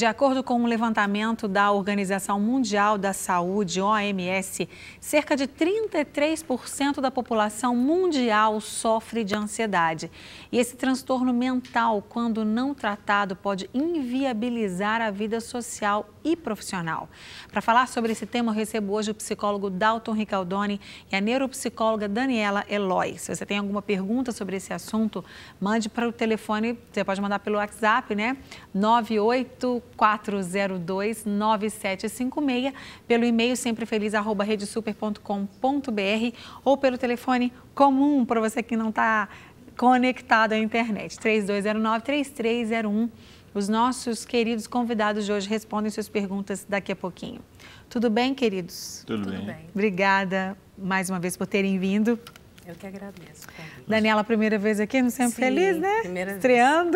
De acordo com um levantamento da Organização Mundial da Saúde, OMS, cerca de 33% da população mundial sofre de ansiedade. E esse transtorno mental, quando não tratado, pode inviabilizar a vida social e profissional. Para falar sobre esse tema, eu recebo hoje o psicólogo Dalton Ricaldoni e a neuropsicóloga Daniela Eloy. Se você tem alguma pergunta sobre esse assunto, mande para o telefone, você pode mandar pelo WhatsApp, né? 984029756, pelo e-mail semprefeliz@redesuper.com.br ou pelo telefone comum para você que não está conectado à internet, 3209-3301. Os nossos queridos convidados de hoje respondem suas perguntas daqui a pouquinho. Tudo bem, queridos? Tudo bem. Obrigada mais uma vez por terem vindo. Eu que agradeço. Daniela, primeira vez aqui no Sempre Feliz, né? Primeira Estreando.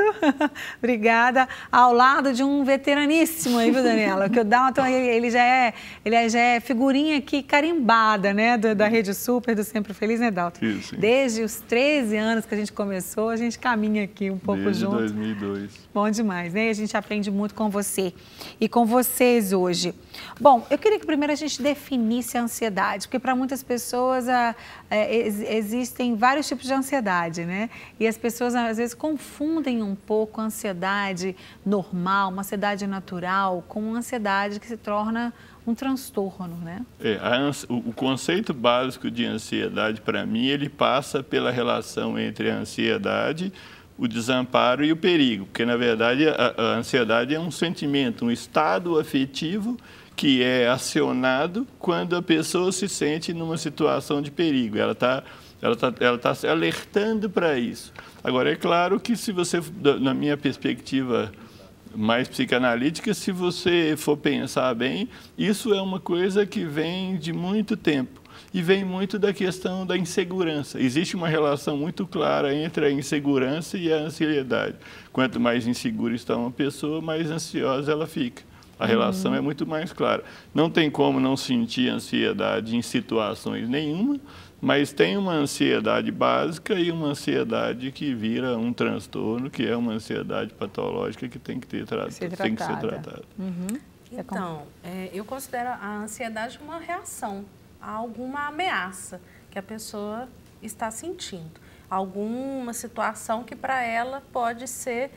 Obrigada. Ao lado de um veteraníssimo aí, viu, Daniela? Que o Dalton, ele já é figurinha aqui carimbada, né? Da Rede Super, do Sempre Feliz, né, Dalton? Isso. Desde os 13 anos que a gente começou, a gente caminha aqui um pouco junto. Desde 2002. Bom demais, né? A gente aprende muito com você e com vocês hoje. Bom, eu queria que primeiro a gente definisse a ansiedade, porque para muitas pessoas existem vários tipos de ansiedade, né? E as pessoas às vezes confundem um pouco a ansiedade normal, uma ansiedade natural, com uma ansiedade que se torna um transtorno, né? O conceito básico de ansiedade, para mim, ele passa pela relação entre a ansiedade, o desamparo e o perigo, porque, na verdade, a ansiedade é um sentimento, um estado afetivo que é acionado quando a pessoa se sente numa situação de perigo. Ela está se alertando para isso. Agora, é claro que se você, na minha perspectiva mais psicanalítica, se você for pensar bem, isso é uma coisa que vem de muito tempo e vem muito da questão da insegurança. Existe uma relação muito clara entre a insegurança e a ansiedade. Quanto mais insegura está uma pessoa, mais ansiosa ela fica. A relação é muito mais clara. Não tem como não sentir ansiedade em situações nenhuma, mas tem uma ansiedade básica e uma ansiedade que vira um transtorno, que é uma ansiedade patológica que tem que ser tratada. Então, eu considero a ansiedade uma reação a alguma ameaça que a pessoa está sentindo. Alguma situação que para ela pode ser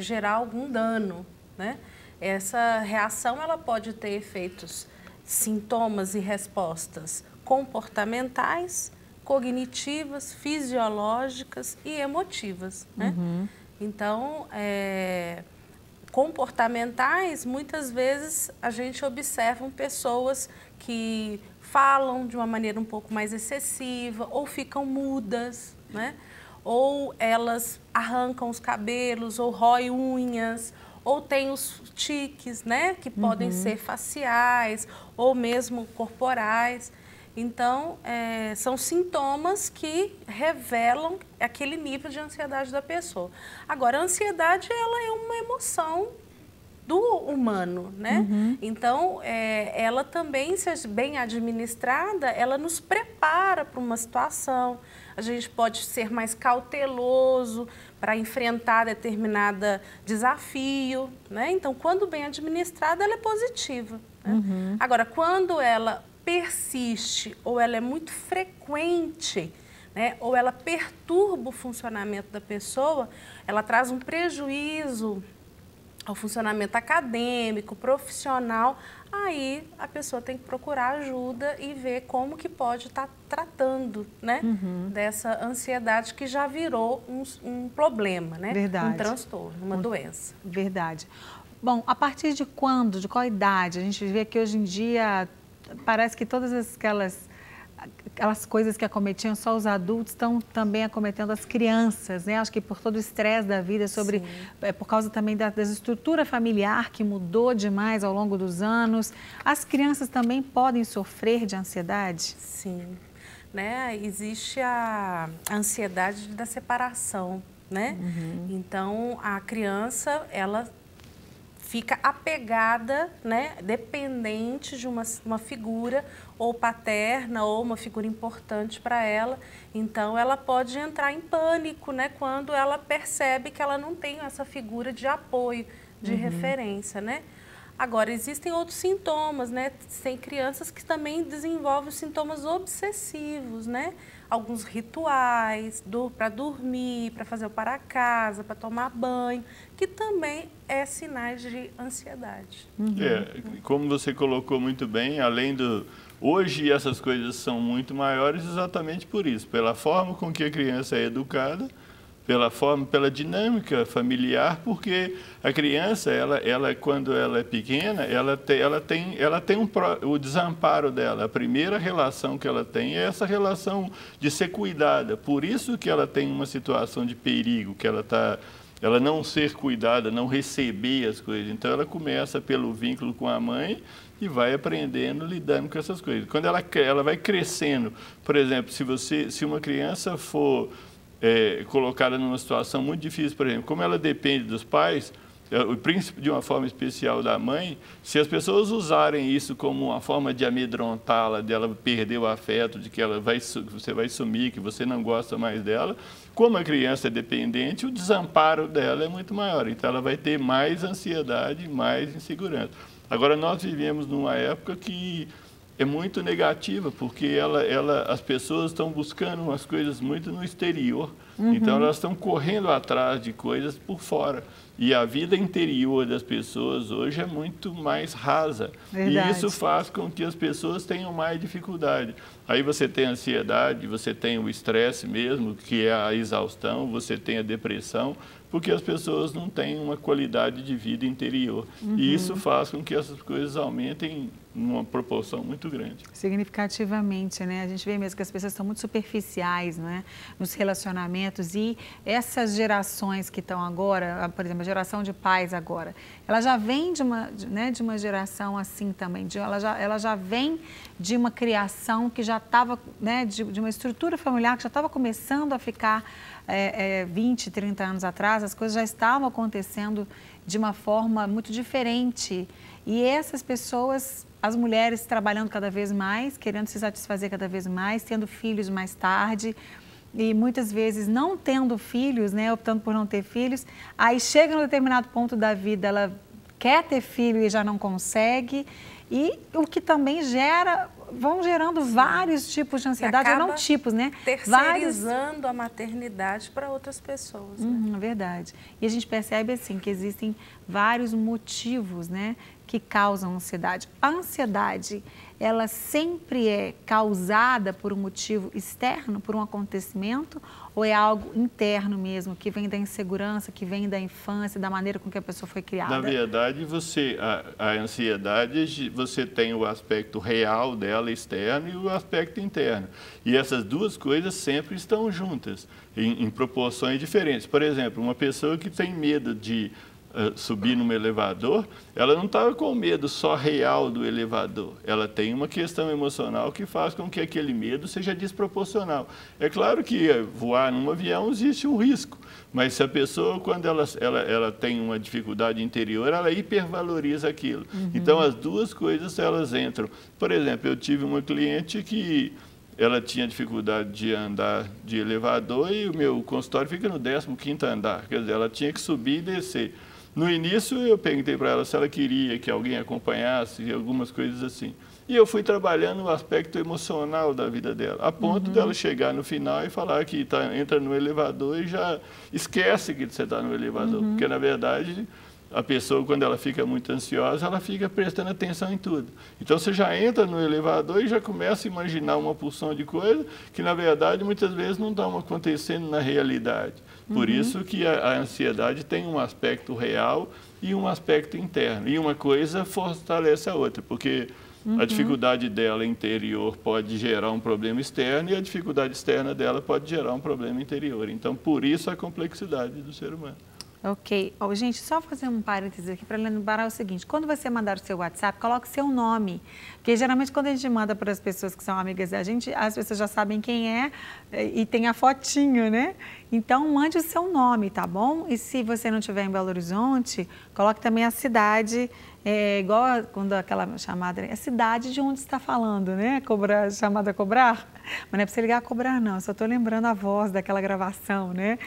gerar algum dano, né? Essa reação ela pode ter efeitos, sintomas e respostas comportamentais, cognitivas, fisiológicas e emotivas, né? Então, comportamentais, muitas vezes a gente observa pessoas que falam de uma maneira um pouco mais excessiva ou ficam mudas, né? Ou elas arrancam os cabelos ou roem unhas, ou tem os tiques, né, que podem ser faciais ou mesmo corporais. Então, são sintomas que revelam aquele nível de ansiedade da pessoa. Agora, a ansiedade, ela é uma emoção do humano, né? Então, ela também, se bem administrada, ela nos prepara para uma situação. A gente pode ser mais cauteloso para enfrentar determinado desafio, né? Então, quando bem administrada, ela é positiva, né? Agora, quando ela persiste ou ela é muito frequente, né? Ou ela perturba o funcionamento da pessoa, ela traz um prejuízo ao funcionamento acadêmico, profissional, aí a pessoa tem que procurar ajuda e ver como que pode estar tratando, né, dessa ansiedade que já virou um problema, né? Verdade. Um transtorno, uma doença. Verdade. Bom, a partir de quando, de qual idade? A gente vê que hoje em dia parece que todas aquelas coisas que acometiam só os adultos estão também acometendo as crianças, né? Acho que por todo o estresse da vida, por causa também da estrutura familiar que mudou demais ao longo dos anos, as crianças também podem sofrer de ansiedade? Sim, né? Existe a ansiedade da separação, né? Então, a criança, ela fica apegada, né, dependente de uma figura ou paterna ou uma figura importante para ela. Então, ela pode entrar em pânico, né, quando ela percebe que ela não tem essa figura de apoio, de referência, né? Agora, existem outros sintomas, né? Tem crianças que também desenvolvem sintomas obsessivos, né? Alguns rituais para dormir, para fazer o para casa, para tomar banho, que também é sinais de ansiedade. Como você colocou muito bem, além do... Hoje essas coisas são muito maiores exatamente por isso, pela forma com que a criança é educada, pela dinâmica familiar, porque a criança, ela quando ela é pequena, ela tem o desamparo dela. A primeira relação que ela tem é essa relação de ser cuidada. Por isso que ela tem uma situação de perigo, que ela não ser cuidada, não receber as coisas. Então ela começa pelo vínculo com a mãe e vai aprendendo, lidando com essas coisas. Quando ela vai crescendo, por exemplo, se uma criança for colocada numa situação muito difícil, por exemplo, como ela depende dos pais, o príncipe de uma forma especial da mãe, se as pessoas usarem isso como uma forma de amedrontá-la, dela perder o afeto, de que você vai sumir, que você não gosta mais dela, como a criança é dependente, o desamparo dela é muito maior, então ela vai ter mais ansiedade, mais insegurança. Agora, nós vivemos numa época que é muito negativa, porque as pessoas estão buscando umas coisas muito no exterior. Então, elas estão correndo atrás de coisas por fora. E a vida interior das pessoas hoje é muito mais rasa. Verdade. E isso faz com que as pessoas tenham mais dificuldade. Aí você tem a ansiedade, você tem o estresse mesmo, que é a exaustão, você tem a depressão, porque as pessoas não têm uma qualidade de vida interior. E isso faz com que essas coisas aumentem numa proporção muito grande. Significativamente, né? A gente vê mesmo que as pessoas estão muito superficiais, não é? Nos relacionamentos, e essas gerações que estão agora, por exemplo, a geração de pais agora, ela já vem de uma geração assim também, ela já vem de uma criação que já estava, né, de uma estrutura familiar que já estava começando a ficar 20, 30 anos atrás, as coisas já estavam acontecendo de uma forma muito diferente. E essas pessoas, as mulheres trabalhando cada vez mais, querendo se satisfazer cada vez mais, tendo filhos mais tarde e muitas vezes não tendo filhos, né, optando por não ter filhos, aí chega num determinado ponto da vida, ela quer ter filho e já não consegue, e o que também vão gerando vários tipos de ansiedade, ou não tipos, né? Terceirizando a maternidade para outras pessoas. Né? Verdade. E a gente percebe assim que existem vários motivos, né, que causam ansiedade. A ansiedade, ela sempre é causada por um motivo externo, por um acontecimento, ou é algo interno mesmo, que vem da insegurança, que vem da infância, da maneira com que a pessoa foi criada? Na verdade, a ansiedade, você tem o aspecto real dela, externo, e o aspecto interno. E essas duas coisas sempre estão juntas, em proporções diferentes. Por exemplo, uma pessoa que tem medo de subir num elevador, ela não estava com medo só real do elevador. Ela tem uma questão emocional que faz com que aquele medo seja desproporcional. É claro que voar num avião existe um risco, mas se a pessoa, quando ela tem uma dificuldade interior, ela hipervaloriza aquilo. Então, as duas coisas, elas entram. Por exemplo, eu tive uma cliente que ela tinha dificuldade de andar de elevador e o meu consultório fica no 15º andar. Quer dizer, ela tinha que subir e descer. No início, eu perguntei para ela se ela queria que alguém acompanhasse, algumas coisas assim. E eu fui trabalhando o aspecto emocional da vida dela, a ponto dela chegar no final e falar que entra no elevador e já esquece que você está no elevador. Porque, na verdade, a pessoa, quando ela fica muito ansiosa, ela fica prestando atenção em tudo. Então, você já entra no elevador e já começa a imaginar uma porção de coisas que, na verdade, muitas vezes não estão acontecendo na realidade. Por isso que a ansiedade tem um aspecto real e um aspecto interno. E uma coisa fortalece a outra, porque a dificuldade dela interior pode gerar um problema externo e a dificuldade externa dela pode gerar um problema interior. Então, por isso a complexidade do ser humano. Ok. Gente, só fazer um parênteses aqui para lembrar o seguinte, quando você mandar o seu WhatsApp, coloque seu nome, porque geralmente quando a gente manda para as pessoas que são amigas da gente, as pessoas já sabem quem é e tem a fotinho, né? Então, mande o seu nome, tá bom? E se você não estiver em Belo Horizonte, coloque também a cidade, igual quando aquela chamada, é a cidade de onde está falando, né? Chamada a cobrar, mas não é para você ligar a cobrar não, eu só estou lembrando a voz daquela gravação, né?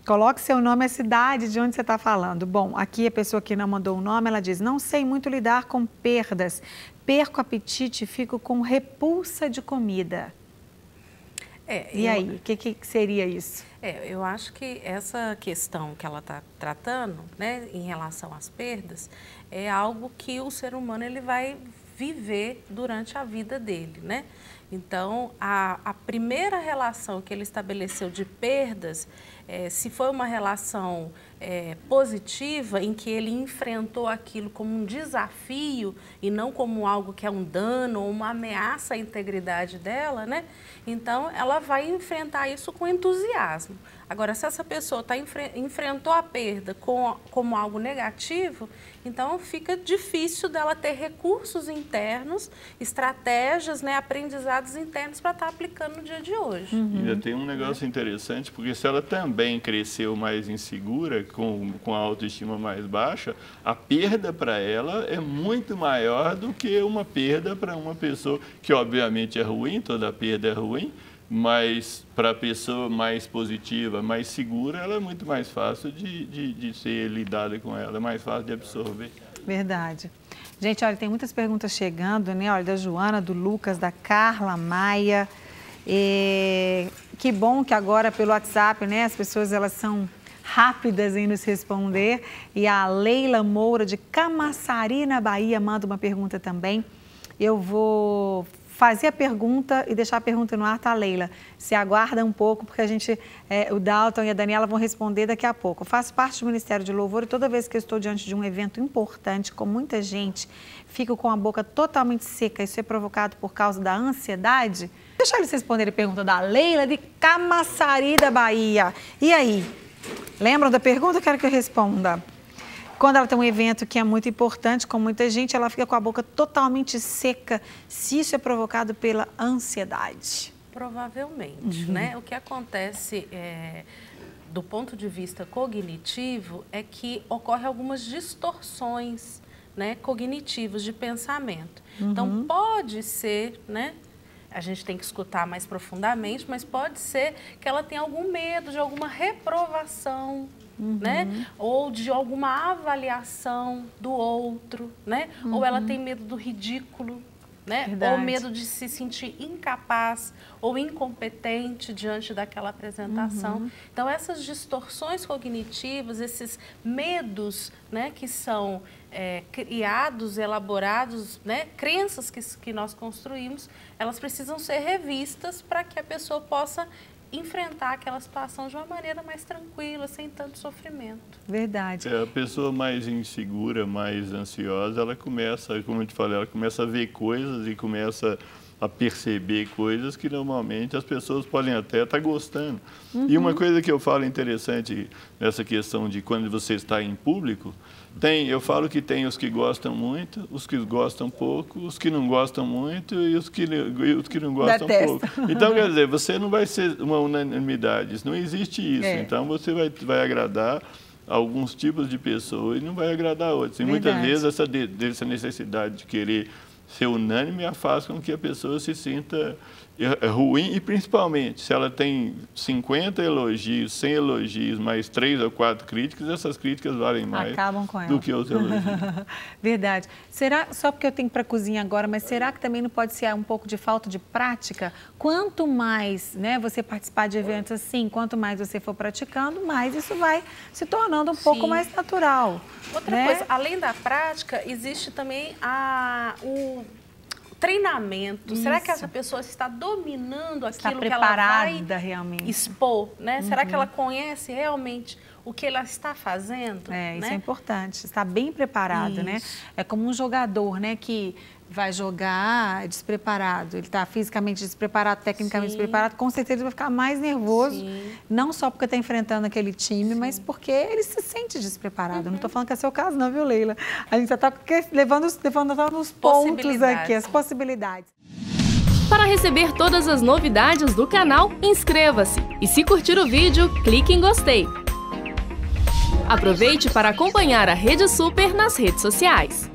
Coloque seu nome e a cidade de onde você está falando. Bom, aqui a pessoa que não mandou o nome, ela diz, não sei muito lidar com perdas. Perco apetite e fico com repulsa de comida. E aí, o que seria isso? Eu acho que essa questão que ela está tratando, né, em relação às perdas, é algo que o ser humano ele vai viver durante a vida dele, né? Então, a primeira relação que ele estabeleceu de perdas, se foi uma relação positiva, em que ele enfrentou aquilo como um desafio e não como algo que é um dano ou uma ameaça à integridade dela, né? Então, ela vai enfrentar isso com entusiasmo. Agora, se essa pessoa enfrentou a perda como algo negativo, então fica difícil dela ter recursos internos, estratégias, né, aprendizados internos para estar aplicando no dia de hoje. Ainda tem um negócio interessante, porque se ela também cresceu mais insegura, com a autoestima mais baixa, a perda para ela é muito maior do que uma perda para uma pessoa que obviamente é ruim, toda perda é ruim, mas para a pessoa mais positiva, mais segura, ela é muito mais fácil de ser lidada com ela, é mais fácil de absorver. Verdade. Gente, olha, tem muitas perguntas chegando, né? Olha, da Joana, do Lucas, da Carla Maia. Que bom que agora pelo WhatsApp, né, as pessoas elas são rápidas em nos responder. E a Leila Moura, de Camaçari, na Bahia, manda uma pergunta também. Eu vou fazer a pergunta e deixar a pergunta no ar, tá, Leila? Se aguarda um pouco, porque o Dalton e a Daniela vão responder daqui a pouco. Eu faço parte do Ministério de Louvor e toda vez que eu estou diante de um evento importante, com muita gente, fico com a boca totalmente seca. Isso é provocado por causa da ansiedade? Deixa eles responderem a pergunta da Leila, de Camaçari, da Bahia. E aí? Lembram da pergunta? Eu quero que eu responda. Quando ela tem um evento que é muito importante, com muita gente, ela fica com a boca totalmente seca, se isso é provocado pela ansiedade. Provavelmente, né? O que acontece do ponto de vista cognitivo é que ocorrem algumas distorções, né, cognitivas de pensamento. Então, pode ser, né? A gente tem que escutar mais profundamente, mas pode ser que ela tenha algum medo de alguma reprovação, né? Ou de alguma avaliação do outro, né? Ou ela tem medo do ridículo, né? Ou medo de se sentir incapaz ou incompetente diante daquela apresentação. Então, essas distorções cognitivas, esses medos, né, que são criados, elaborados, né, crenças que nós construímos, elas precisam ser revistas para que a pessoa possa enfrentar aquela situação de uma maneira mais tranquila, sem tanto sofrimento. Verdade. A pessoa mais insegura, mais ansiosa, ela começa, como eu te falei, ela começa a ver coisas e começa a perceber coisas que normalmente as pessoas podem até estar gostando. E uma coisa que eu falo interessante nessa questão de quando você está em público, eu falo que tem os que gostam muito, os que gostam pouco, os que não gostam muito e os que não gostam pouco. Então, quer dizer, você não vai ser uma unanimidade, não existe isso. Então, você vai agradar alguns tipos de pessoas e não vai agradar outros. E muitas vezes essa necessidade de querer ser unânime afasta com que a pessoa se sinta ruim e, principalmente, se ela tem 50 elogios, 100 elogios, mais 3 ou 4 críticas, essas críticas valem mais do que os elogios. Verdade. Será, só porque eu tenho para a cozinha agora, mas será que também não pode ser um pouco de falta de prática? Quanto mais, né, você participar de eventos assim, quanto mais você for praticando, mais isso vai se tornando um pouco mais natural. Outra coisa, além da prática, existe também o treinamento. Será que essa pessoa está dominando aquilo que ela vai realmente expor, né? Será que ela conhece realmente o que ela está fazendo? Isso é importante, está bem preparado, né? É como um jogador, né, que vai jogar despreparado, ele está fisicamente despreparado, tecnicamente despreparado, com certeza ele vai ficar mais nervoso, não só porque está enfrentando aquele time, mas porque ele se sente despreparado. Não estou falando que é seu caso não, viu, Leila? A gente já está levando os pontos aqui, as possibilidades. Para receber todas as novidades do canal, inscreva-se e se curtir o vídeo, clique em gostei. Aproveite para acompanhar a Rede Super nas redes sociais.